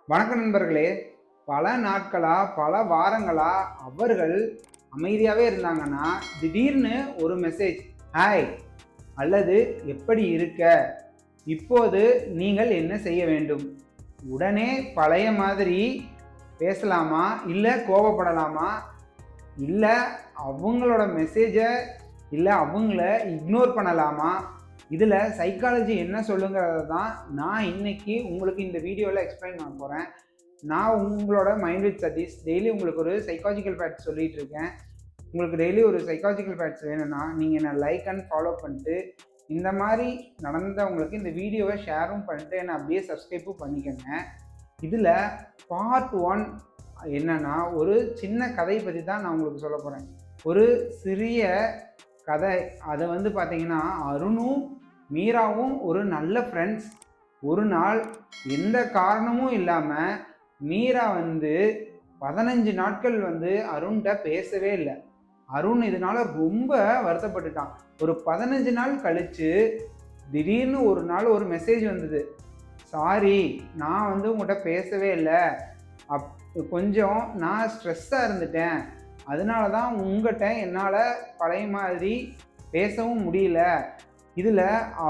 வணக்கம் நண்பர்களே. பல நாட்களா, பல வாரங்களா அவர்கள் அமைதியாவே இருந்தாங்கன்னா, திடீர்னு ஒரு மெசேஜ், "ஹாய்" அல்லது "எப்படி இருக்க? இப்போது நீங்கள் என்ன செய்ய வேண்டும்?" உடனே பழைய மாதிரி பேசலாமா? இல்ல கோபப்படலாமா? இல்ல அவங்களோட மெசேஜ இல்ல அவங்கள இக்னோர் பண்ணலாமா? இதில சைக்காலஜி என்ன சொல்லுங்கிறத தான் நான் இன்னைக்கு உங்களுக்கு இந்த வீடியோவில் எக்ஸ்பிளைன் பண்ண போகிறேன். நான் உங்களோட மைண்ட் வித் சதீஷ். டெய்லி உங்களுக்கு ஒரு சைக்காலஜிக்கல் ஃபேக்ட்ஸ் சொல்லிகிட்டு இருக்கேன். உங்களுக்கு டெய்லி ஒரு சைக்காலஜிக்கல் ஃபேக்ட்ஸ் வேணும்னா நீங்கள் என்னை லைக் அண்ட் ஃபாலோ பண்ணிட்டு இந்த மாதிரி நடந்தவங்களுக்கு இந்த வீடியோவை ஷேரும் பண்ணிட்டு என்னை அப்படியே சப்ஸ்கிரைப்பும் பண்ணிக்கோங்க. இதில் பார்ட் 1 என்னன்னா, ஒரு சின்ன கதை பற்றி தான் நான் உங்களுக்கு சொல்ல போகிறேன். ஒரு சிறிய கதை. அதை பார்த்தீங்கன்னா, அருணும் மீராவும் ஒரு நல்ல ஃப்ரெண்ட்ஸ். ஒரு நாள் எந்த காரணமும் இல்லாமல் மீரா 15 நாட்கள் அருண்கிட்ட பேசவே இல்லை. அருண் இதனால ரொம்ப வருத்தப்பட்டுட்டான். ஒரு 15 நாள் கழித்து திடீர்னு ஒரு நாள் ஒரு மெசேஜ் வந்தது. சாரி, நான் உங்கள்கிட்ட பேசவே இல்லை. கொஞ்சம் நான் ஸ்ட்ரெஸ்ஸாக இருந்துட்டேன். அதனால தான் உங்கள்கிட்ட என்னால் பழைய மாதிரி பேசவும் முடியல. இதில்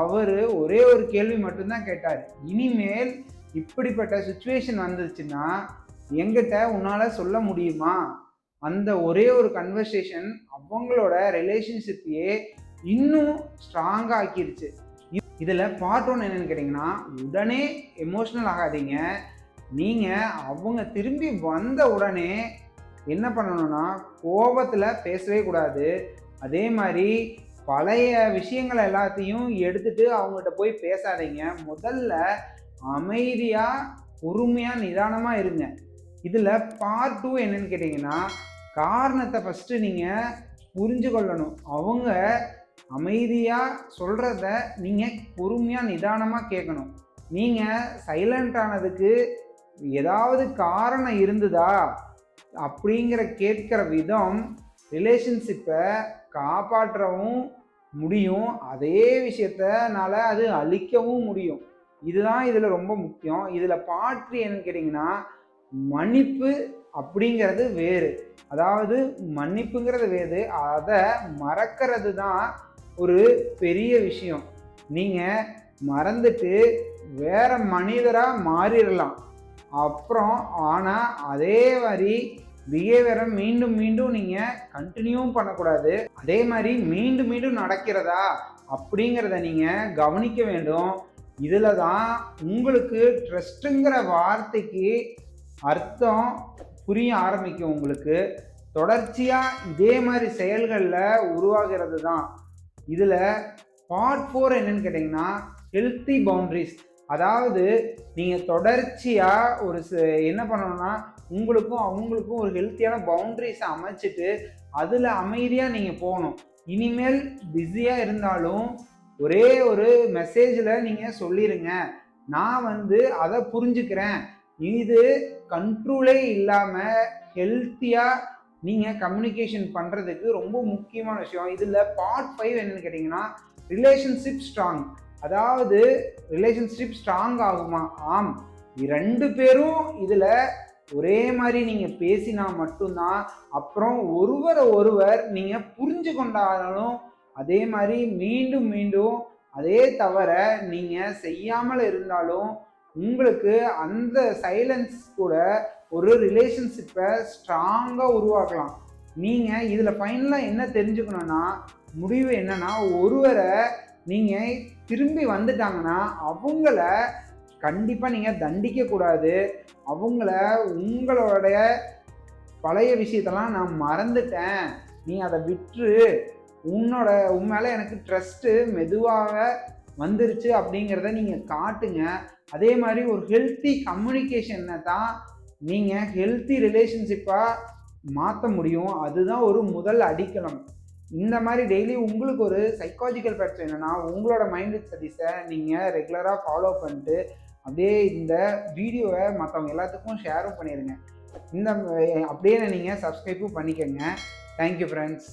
அவர் ஒரே ஒரு கேள்வி மட்டும்தான் கேட்டார். இனிமேல் இப்படிப்பட்ட சுச்சுவேஷன் வந்துச்சுன்னா என்கிட்ட உன்னால் சொல்ல முடியுமா? அந்த ஒரே ஒரு கன்வர்சேஷன் அவங்களோட ரிலேஷன்ஷிப்பையே இன்னும் ஸ்ட்ராங்காக ஆக்கிருச்சு. இதில் பார்ட் 1 என்னென்னு கேட்டிங்கன்னா, உடனே எமோஷ்னல் ஆகாதீங்க. நீங்கள் அவங்க திரும்பி வந்த உடனே என்ன பண்ணணும்னா, கோபத்தில் பேசவே கூடாது. அதே மாதிரி பழைய விஷயங்கள் எல்லாத்தையும் எடுத்துட்டு அவங்ககிட்ட போய் பேசாதீங்க. முதல்ல அமைதியாக பொறுமையாக நிதானமாக இருங்க. இதில் பார்ட் 2 என்னன்னு கேட்டிங்கன்னா, காரணத்தை ஃபஸ்ட்டு நீங்கள் புரிஞ்சு கொள்ளணும். அவங்க அமைதியாக சொல்கிறத நீங்கள் பொறுமையாக நிதானமாக கேட்கணும். நீங்கள் சைலண்ட் ஆனதுக்கு ஏதாவது காரணம் இருந்ததா அப்படிங்கிற கேட்கிற விதம் ரிலேஷன்ஷிப்பை காப்பாற்றவும் முடியும், அதே விஷயத்தினால அது அழிக்கவும் முடியும். இதுதான் இதில் ரொம்ப முக்கியம். இதில் பார்ட் என்னன்னு கேட்டிங்கன்னா, மன்னிப்பு அப்படிங்கிறது வேறு. அதாவது மன்னிப்புங்கிறது வேறு, அதை மறக்கிறது தான் ஒரு பெரிய விஷயம். நீங்கள் மறந்துட்டு வேற மனிதராக மாறிடலாம். அப்புறம் ஆனால் அதே மாதிரி பிஹேவியரை மீண்டும் மீண்டும் நீங்கள் கண்டினியூவும் பண்ணக்கூடாது. அதே மாதிரி மீண்டும் மீண்டும் நடக்கிறதா அப்படிங்கிறத நீங்கள் கவனிக்க வேண்டும். இதில் தான் உங்களுக்கு ட்ரஸ்ட்டுங்கிற வார்த்தைக்கு அர்த்தம் புரிய ஆரம்பிக்கும். உங்களுக்கு தொடர்ச்சியாக இதே மாதிரி செயல்களில் உருவாகிறது தான். இதில் பார்ட் 4 என்னன்னு கேட்டிங்கன்னா, ஹெல்த்தி பவுண்ட்ரிஸ். அதாவது நீங்கள் தொடர்ச்சியாக என்ன பண்ணணும்னா, உங்களுக்கும் அவங்களுக்கும் ஒரு ஹெல்த்தியான பவுண்ட்ரிஸை அமைச்சிட்டு அதில் அமைதியாக நீங்கள் போகணும். இனிமேல் பிஸியாக இருந்தாலும் ஒரே ஒரு மெசேஜில் நீங்கள் சொல்லிடுங்க, நான் அதை புரிஞ்சுக்கிறேன். இது கண்ட்ரோலே இல்லாமல் ஹெல்த்தியாக நீங்கள் கம்யூனிகேஷன் பண்ணுறதுக்கு ரொம்ப முக்கியமான விஷயம். இதில் பார்ட் 5 என்னன்னு கேட்டிங்கன்னா, ரிலேஷன்ஷிப் ஸ்ட்ராங். அதாவது ரிலேஷன்ஷிப் ஸ்ட்ராங் ஆகுமா? ஆம், 2 பேரும் இதில் ஒரே மாதிரி நீங்கள் பேசினா மட்டும்தான். அப்புறம் ஒருவரை ஒருவர் நீங்கள் புரிஞ்சு கொண்டாலும் அதே மாதிரி மீண்டும் மீண்டும் அதே தவிர நீங்கள் செய்யாமல் இருந்தாலும் உங்களுக்கு அந்த சைலன்ஸ் கூட ஒரு ரிலேஷன்ஷிப்பை ஸ்ட்ராங்காக உருவாக்கலாம். நீங்கள் இதில் ஃபைனலாக என்ன தெரிஞ்சுக்கணுன்னா, முடிவு என்னன்னா, ஒருவரை நீங்கள் திரும்பி வந்துட்டாங்கன்னா அவங்கள கண்டிப்பாக நீங்கள் தண்டிக்கக்கூடாது. அவங்கள உங்களுடைய பழைய விஷயத்தெல்லாம் நான் மறந்துட்டேன், நீ அதை விட்டுரு, உன் மேலே எனக்கு ட்ரஸ்ட்டு மெதுவாக வந்துருச்சு அப்படிங்கிறத நீங்கள் காட்டுங்க. அதே மாதிரி ஒரு ஹெல்த்தி கம்யூனிகேஷனை தான் நீங்கள் ஹெல்த்தி ரிலேஷன்ஷிப்பாக மாற்ற முடியும். அதுதான் ஒரு முதல் அடித்தளம். இந்த மாதிரி டெய்லி உங்களுக்கு ஒரு சைக்காலஜிக்கல் ஃபேக்ட்ஸ் என்னென்னா, உங்களோட மைண்ட் வித் சதீஷை நீங்கள் ரெகுலராக ஃபாலோ பண்ணிட்டு அப்படியே இந்த வீடியோவை மற்றவங்க எல்லாத்துக்கும் ஷேரும் பண்ணிடுங்க. அப்படியே நீங்கள் சப்ஸ்கிரைப்பும் பண்ணிக்கோங்க. Thank you friends.